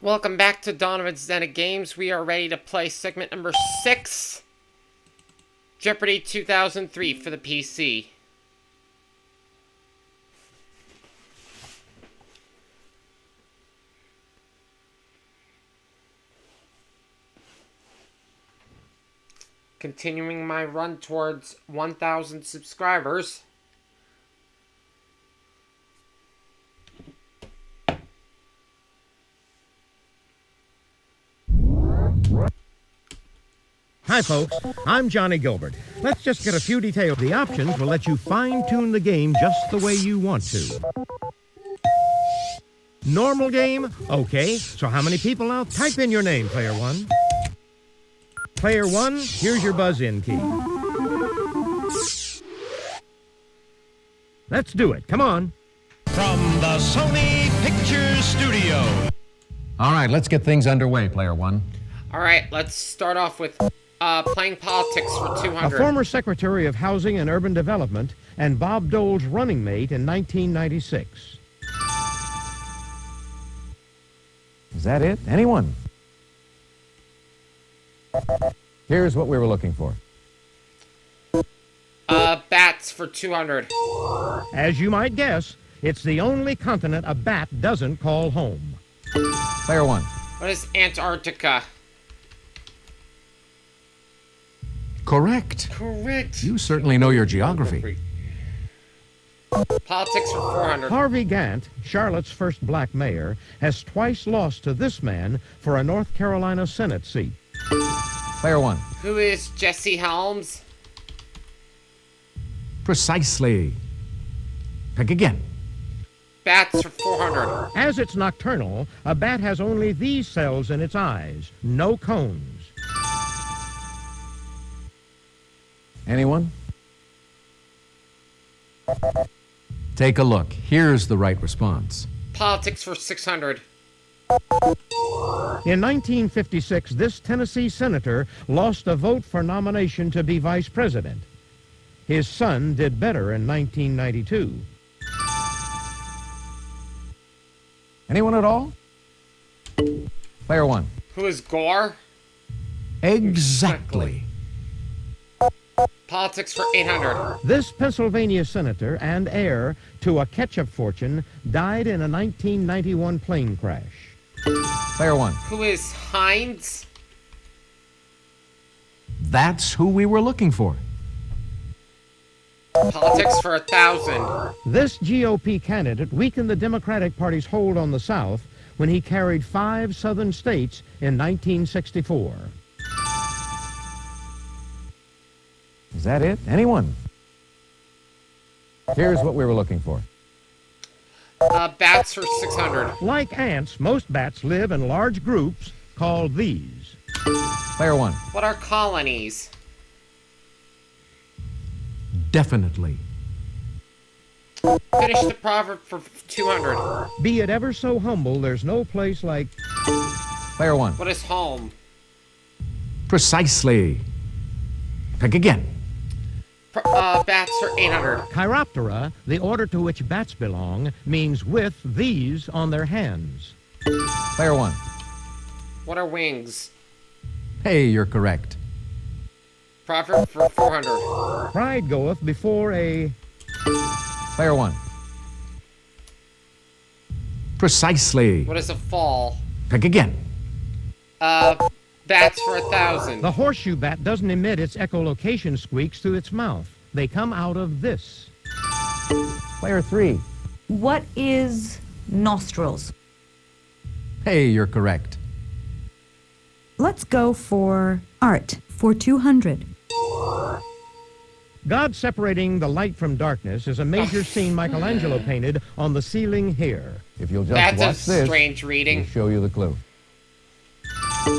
Welcome back to Donovan's Den of Games. We are ready to play segment number 6, Jeopardy 2003 for the PC. Continuing my run towards 1,000 subscribers. Hi folks, I'm Johnny Gilbert. Let's just get a few details. The options will let you fine-tune the game just the way you want to. Normal game? Okay, so how many people now? Type in your name, player one. Player one, here's your buzz-in key. Let's do it, come on. From the Sony Pictures Studio. All right, let's get things underway, player one. All right, let's start off with playing politics for 200. A former Secretary of Housing and Urban Development and Bob Dole's running mate in 1996. Is that it? Anyone? Here's what we were looking for. Bats for 200. As you might guess, it's the only continent a bat doesn't call home. Player one. What is Antarctica? Correct. Correct. You certainly know your geography. Politics for 400. Harvey Gantt, Charlotte's first black mayor, has twice lost to this man for a North Carolina Senate seat. Player one. Who is Jesse Helms? Precisely. Pick again. Bats for 400. As it's nocturnal, a bat has only these cells in its eyes, no cones. Anyone? Take a look. Here's the right response. Politics for 600. In 1956, this Tennessee senator lost a vote for nomination to be vice president. His son did better in 1992. Anyone at all? Player one. Who is Gore? Exactly. Politics for 800. This Pennsylvania senator and heir to a ketchup fortune died in a 1991 plane crash. Player one. Who is Heinz? That's who we were looking for. Politics for 1,000. This GOP candidate weakened the Democratic Party's hold on the South when he carried 5 southern states in 1964. Is that it? Anyone? Here's what we were looking for. Bats for 600. Like ants, most bats live in large groups called these. Player one. What are colonies? Definitely. Finish the proverb for 200. Be it ever so humble, there's no place like... Player one. What is home? Precisely. Pick again. Bats for 800. Chiroptera, the order to which bats belong, means with these on their hands. Player one. What are wings? Hey, you're correct. Proverb for 400. Pride goeth before a... Player one. Precisely. What is a fall? Pick again. Bats for 1,000. The horseshoe bat doesn't emit its echolocation squeaks through its mouth. They come out of this. Player three. What is nostrils? Hey, you're correct. Let's go for art for 200. God separating the light from darkness is a major scene Michelangelo painted on the ceiling here. If you'll just That's watch a this, strange reading. we'll show you the clue.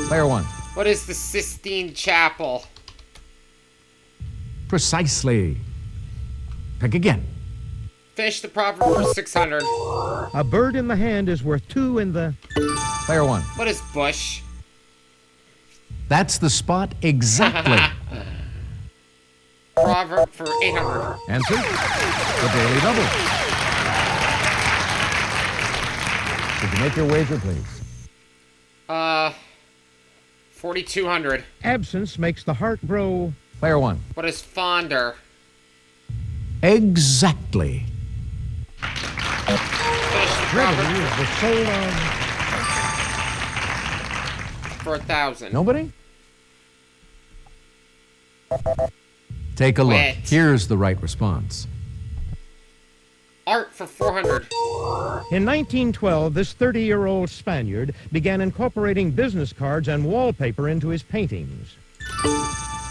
Player one. What is the Sistine Chapel? Precisely. Pick again. Finish the proverb for 600. A bird in the hand is worth 2 in the... Player one. What is bush? That's the spot exactly. Proverb for 800. Answer? The Daily Double. Could you make your wager, please? Uh, 4,200. Absence makes the heart grow. Player 1. What is fonder? Exactly. Finish Brevity Robert is the soul of... for 1,000. Nobody? Take a look. Wit. Here's the right response. Art for 400. In 1912, this 30-year-old Spaniard began incorporating business cards and wallpaper into his paintings.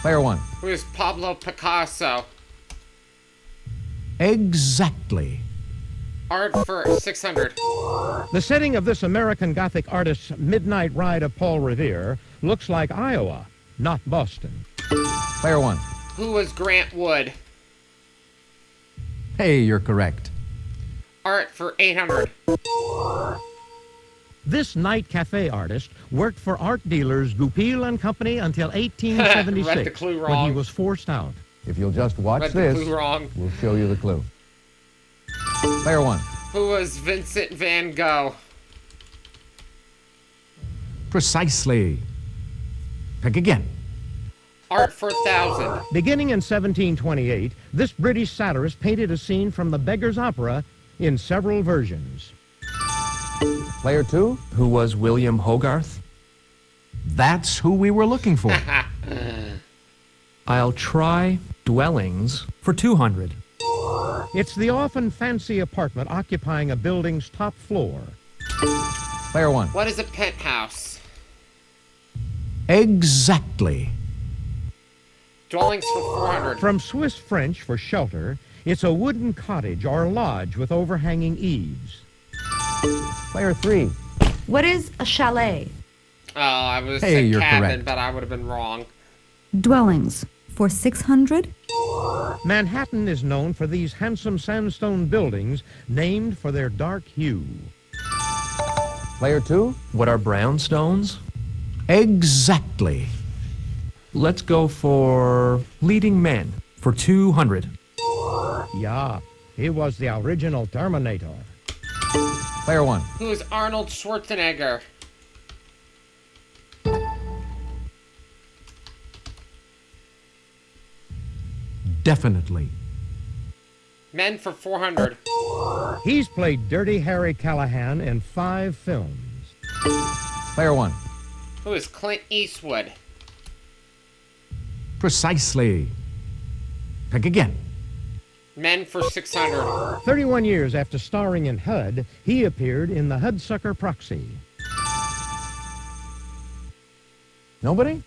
Player 1. Who is Pablo Picasso? Exactly. Art for 600. The setting of this American Gothic artist's Midnight Ride of Paul Revere looks like Iowa, not Boston. Player 1. Who was Grant Wood? Hey, you're correct. Art for 800. This night cafe artist worked for art dealers Goupil and Company until 1876, Read the clue when wrong. he was forced out. If you'll just watch Read the this, clue wrong. we'll show you the clue. Player 1. Who was Vincent van Gogh? Precisely. Pick again. Art for 1,000. Beginning in 1728, this British satirist painted a scene from the Beggar's Opera in several versions. Player 2. Who was William Hogarth? That's who we were looking for. I'll try dwellings for 200. It's the often fancy apartment occupying a building's top floor. Player 1. What is a penthouse? Exactly. Dwellings for 400. From Swiss French for shelter, it's a wooden cottage or lodge with overhanging eaves. Player 3. What is a chalet? Oh, I was Hey, saying you're cabin, correct. but I would have been wrong. Dwellings for 600. Manhattan is known for these handsome sandstone buildings named for their dark hue. Player 2. What are brownstones? Exactly. Let's go for leading men for 200. Yeah, he was the original Terminator. Player 1. Who is Arnold Schwarzenegger? Definitely. Men for 400. He's played Dirty Harry Callahan in 5 films. Player 1. Who is Clint Eastwood? Precisely. Pick again. Men for 600. 31 years after starring in HUD, he appeared in the Hudsucker Proxy. Nobody?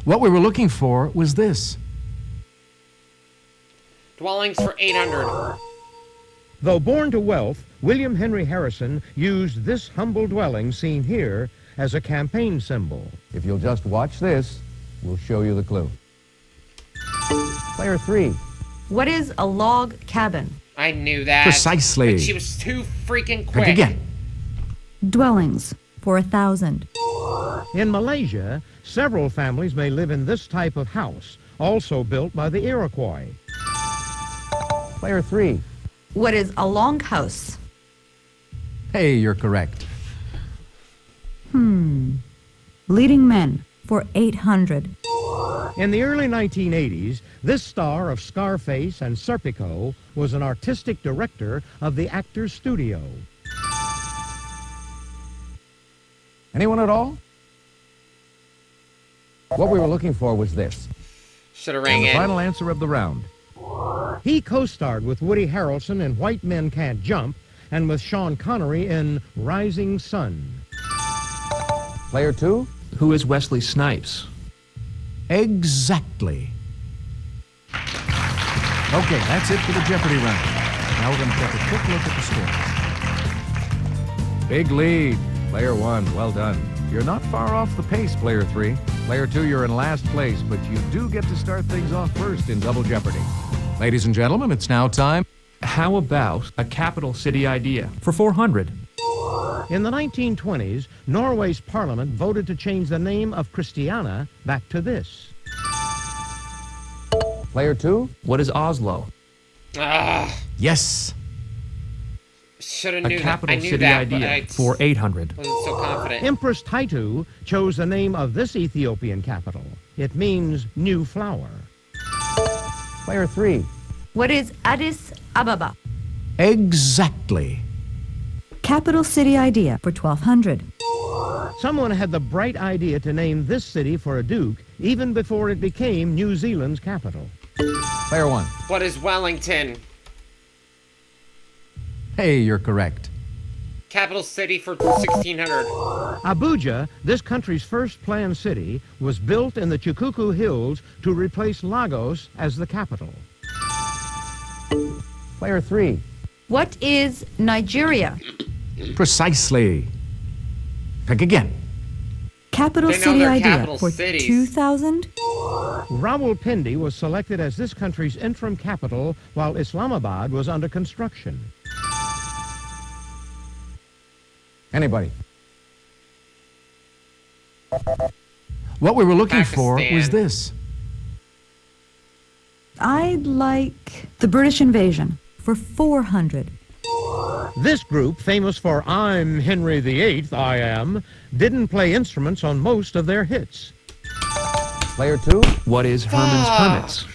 What we were looking for was this. Dwellings for 800. Though born to wealth, William Henry Harrison used this humble dwelling seen here as a campaign symbol. If you'll just watch this, we'll show you the clue. Player 3. What is a log cabin? I knew that. Precisely. But she was too freaking Pick quick. again. Dwellings for 1,000. In Malaysia, several families may live in this type of house, also built by the Iroquois. Player 3. What is a longhouse? Hey, you're correct. Leading men for 800. In the early 1980s, this star of Scarface and Serpico was an artistic director of the Actors Studio. Anyone at all? What we were looking for was this. Should have And rang the in. final answer of the round. He co-starred with Woody Harrelson in White Men Can't Jump and with Sean Connery in Rising Sun. Player 2. Who is Wesley Snipes? Exactly. Okay, that's it for the Jeopardy round. Now we're going to take a quick look at the scores. Big lead. Player 1, well done. You're not far off the pace, Player 3. Player 2, you're in last place, but you do get to start things off first in Double Jeopardy. Ladies and gentlemen, it's now time. How about a capital city idea for 400? In the 1920s, Norway's parliament voted to change the name of Christiania back to this. Player 2. What is Oslo? Ah, Yes. Should have A knew that. I capital knew city that, but idea I for 800. wasn't so confident. Empress TAITU chose the name of this Ethiopian capital. It means new flower. Player 3. What is Addis Ababa? Exactly. Capital city idea for 1200. Someone had the bright idea to name this city for a duke even before it became New Zealand's capital. Player 1. What is Wellington? Hey, you're correct. Capital city for 1600. Abuja, this country's first planned city, was built in the Chukuku Hills to replace Lagos as the capital. Player 3. What is Nigeria? Precisely. Pick again. Capital They know city their idea capital for cities. 2000. Rawalpindi was selected as this country's interim capital while Islamabad was under construction. Anybody? What we were looking for was Pakistan. this. I'd like the British invasion for 400. This group, famous for I'm Henry VIII, I am, didn't play instruments on most of their hits. Player 2. What is Herman's Hermits?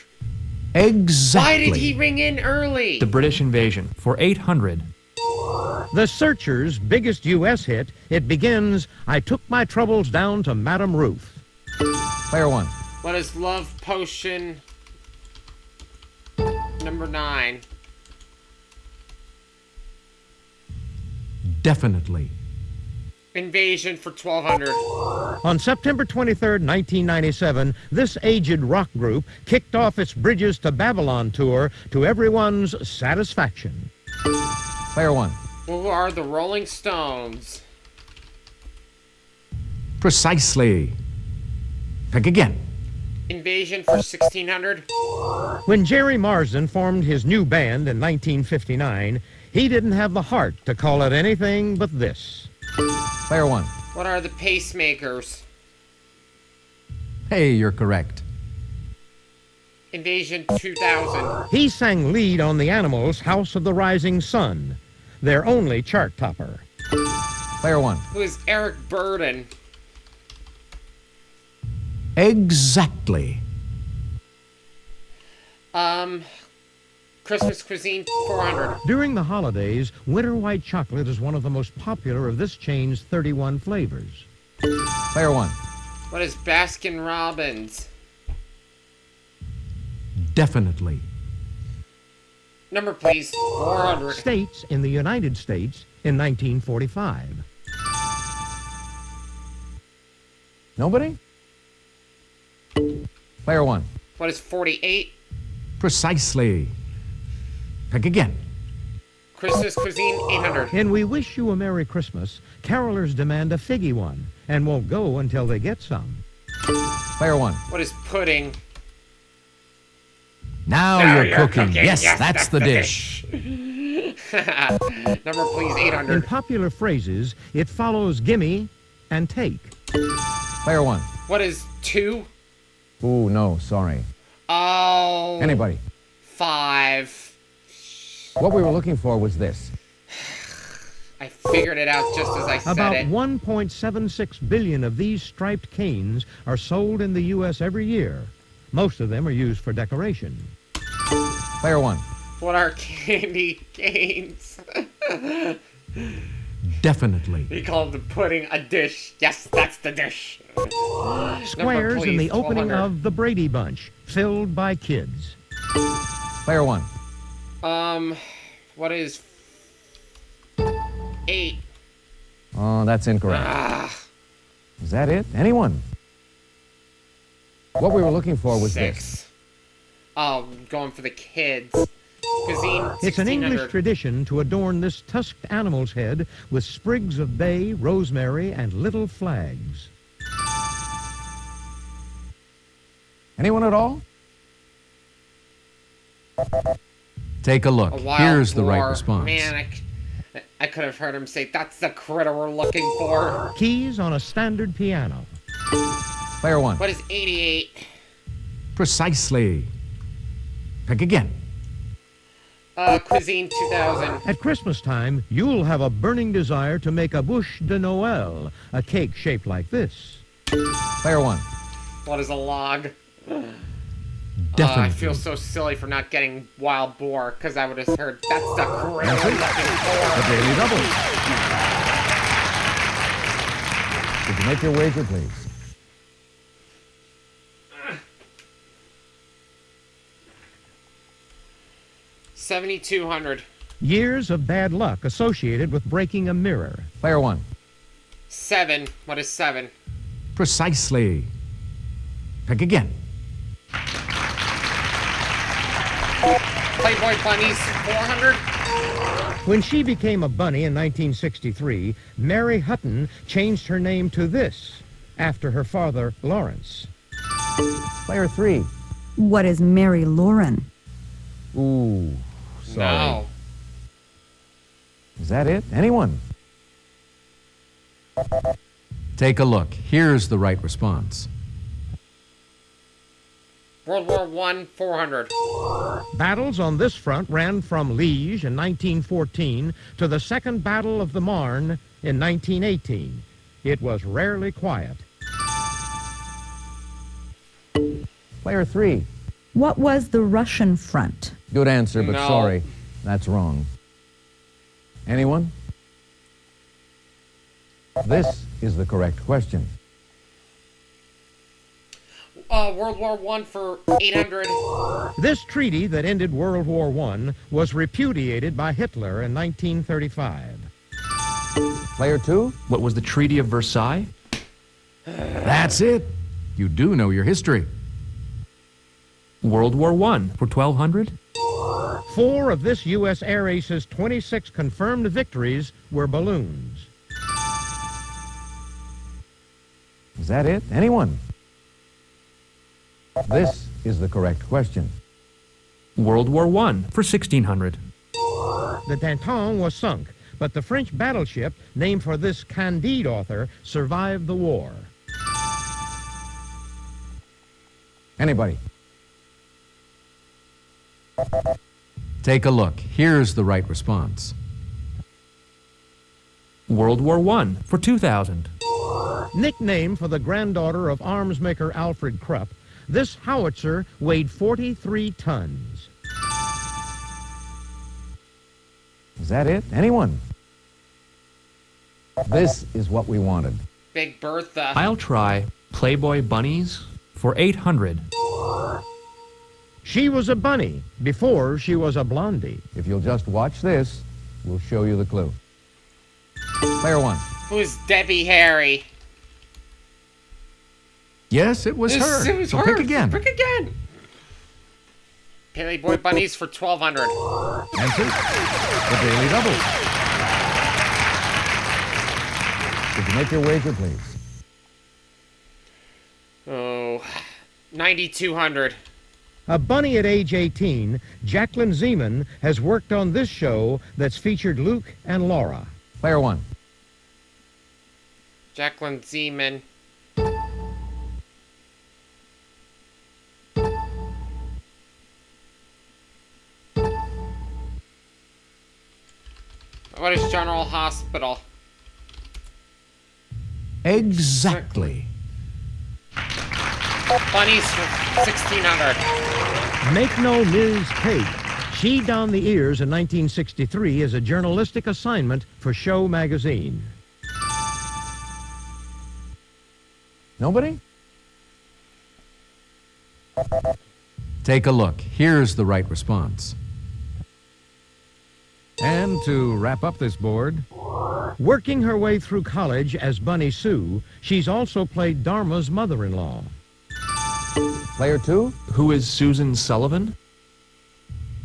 Exactly. Why did he ring in early? The British invasion for 800. The Searchers' biggest U.S. hit, it begins, I took my troubles down to Madame Ruth. Player 1. What is Love Potion number 9? Definitely. Invasion for 1200. On September 23, 1997, this aged rock group kicked off its Bridges to Babylon tour to everyone's satisfaction. Player 1. Who are the Rolling Stones? Precisely. Pick again. Invasion for 1600. When Jerry Marsden formed his new band in 1959, he didn't have the heart to call it anything but this. Player 1. What are the Pacemakers? Hey, you're correct. Invasion 2000. He sang lead on the Animals' House of the Rising Sun, their only chart topper. Player 1. Who is Eric Burden? Exactly. Christmas cuisine 400. During the holidays, winter white chocolate is one of the most popular of this chain's 31 flavors. Player 1. What is Baskin Robbins? Definitely. Number please. 400. States in the United States in 1945. Nobody? Player 1. What is 48? Precisely. Pick again. Christmas cuisine 800. In We Wish You a Merry Christmas, carolers demand a figgy one and won't go until they get some. Player 1. What is pudding? Now you're cooking. Yes, that's the dish. Number please In 800. popular phrases, it follows gimme and take. Player 1. What is 2? Ooh, no, sorry. Oh. Anybody? 5. What we were looking for was this. I figured it out just as I said About it. 1.76 billion of these striped canes are sold in the U.S. every year. Most of them are used for decoration. Player 1. What are candy canes? Definitely. He called the pudding a dish. Yes, that's the dish. Squares in please, the opening 1200. of the Brady Bunch, filled by kids. Player 1. What is 8? Oh, that's incorrect. Ah, Is that it? Anyone? What we were looking for was this. 6. Oh, I'm going for the kids. Cuisine It's an English 1600. tradition to adorn this tusked animal's head with sprigs of bay, rosemary, and little flags. Anyone at all? Take a look. A wild Here's the right boar. response. Man, I could have heard him say, that's the critter we're looking for. Keys on a standard piano. Player 1. What is 88? Precisely. Pick again. Cuisine 2000. At Christmas time, you'll have a burning desire to make a bûche de Noël, a cake shaped like this. Player 1. What is a log? Definitely. I feel so silly for not getting wild boar, because I would have heard that's the crazy Answer. looking The boar. Daily Double. Could you make your wager, please? $7,200. Years of bad luck associated with breaking a mirror. Player 1. 7. What is 7? Precisely. Pick again. Playboy Bunnies 400. When she became a bunny in 1963, Mary Hutton changed her name to this, after her father, Lawrence. Player 3. What is Mary Lauren? Ooh, sorry. No. Is that it? Anyone? Take a look. Here's the right response. World War I 400. Battles on this front ran from Liège in 1914 to the Second Battle of the Marne in 1918. It was rarely quiet. Player 3. What was the Russian front? Good answer, but No. sorry. That's wrong. Anyone? This is the correct question. World War I for 800. This treaty that ended World War I was repudiated by Hitler in 1935. Player 2? What was the Treaty of Versailles? That's it. You do know your history. World War I for 1200? 4 of this U.S. Air Ace's 26 confirmed victories were balloons. Is that it? Anyone? This is the correct question. World War I for 1600? The Danton was sunk, but the French battleship, named for this Candide author, survived the war. Anybody? Take a look. Here's the right response. World War I for 2000? Nicknamed for the granddaughter of arms maker Alfred Krupp, this howitzer weighed 43 tons. Is that it? Anyone? This is what we wanted. Big Bertha. I'll try Playboy Bunnies for 800. She was a bunny before she was a blondie. If you'll just watch this, we'll show you the clue. Player 1. Who's Debbie Harry? Yes, it was her. It was So her. pick again. Pick again. Playboy Bunnies for 1200. Answer. The Daily Double. Could you make your wager, please? Oh, 9200. A bunny at age 18, Jacqueline Zeman has worked on this show that's featured Luke and Laura. Player 1. Jacqueline Zeman. What is General Hospital? Exactly. Bunnies for 1600. Make no Ms. Kate. She donned the ears in 1963 as a journalistic assignment for Show magazine. Nobody? Take a look. Here's the right response. And to wrap up this board, working her way through college as Bunny Sue, she's also played Dharma's mother-in-law. Player 2? Who is Susan Sullivan?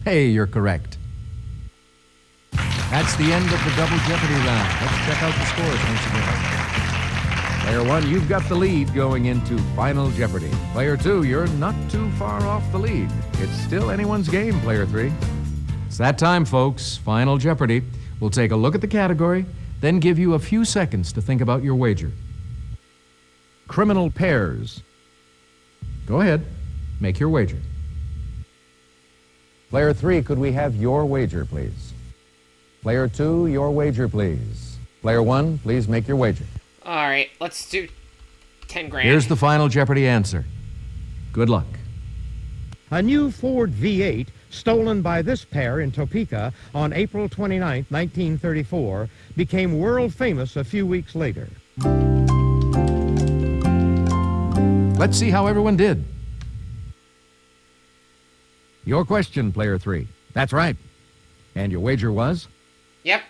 Hey, you're correct. That's the end of the Double Jeopardy round. Let's check out the scores once again. Player 1, you've got the lead going into Final Jeopardy. Player 2, you're not too far off the lead. It's still anyone's game, Player 3. It's that time, folks. Final Jeopardy. We'll take a look at the category, then give you a few seconds to think about your wager. Criminal pairs. Go ahead. Make your wager. Player 3, could we have your wager, please? Player 2, your wager, please. Player 1, please make your wager. All right, let's do 10 grand. Here's the final Jeopardy answer. Good luck. A new Ford V8 stolen by this pair in Topeka on April 29, 1934, became world famous a few weeks later. Let's see how everyone did. Your question, Player 3. That's right. And your wager was? Yep.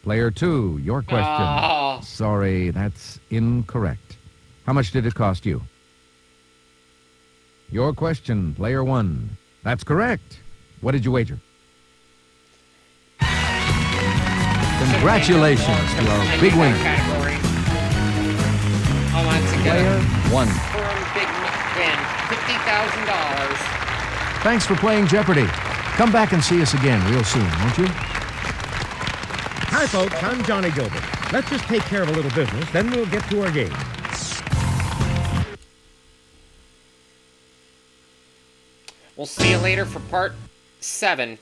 Player 2, your question. Oh. Sorry, that's incorrect. How much did it cost you? Your question, Player 1. That's correct. What did you wager? Congratulations to our big winner. Category. All on Player together. 1. Firm big win. $50,000. Thanks for playing Jeopardy! Come back and see us again real soon, won't you? Hi, folks. I'm Johnny Gilbert. Let's just take care of a little business, then we'll get to our game. We'll see you later for part 7.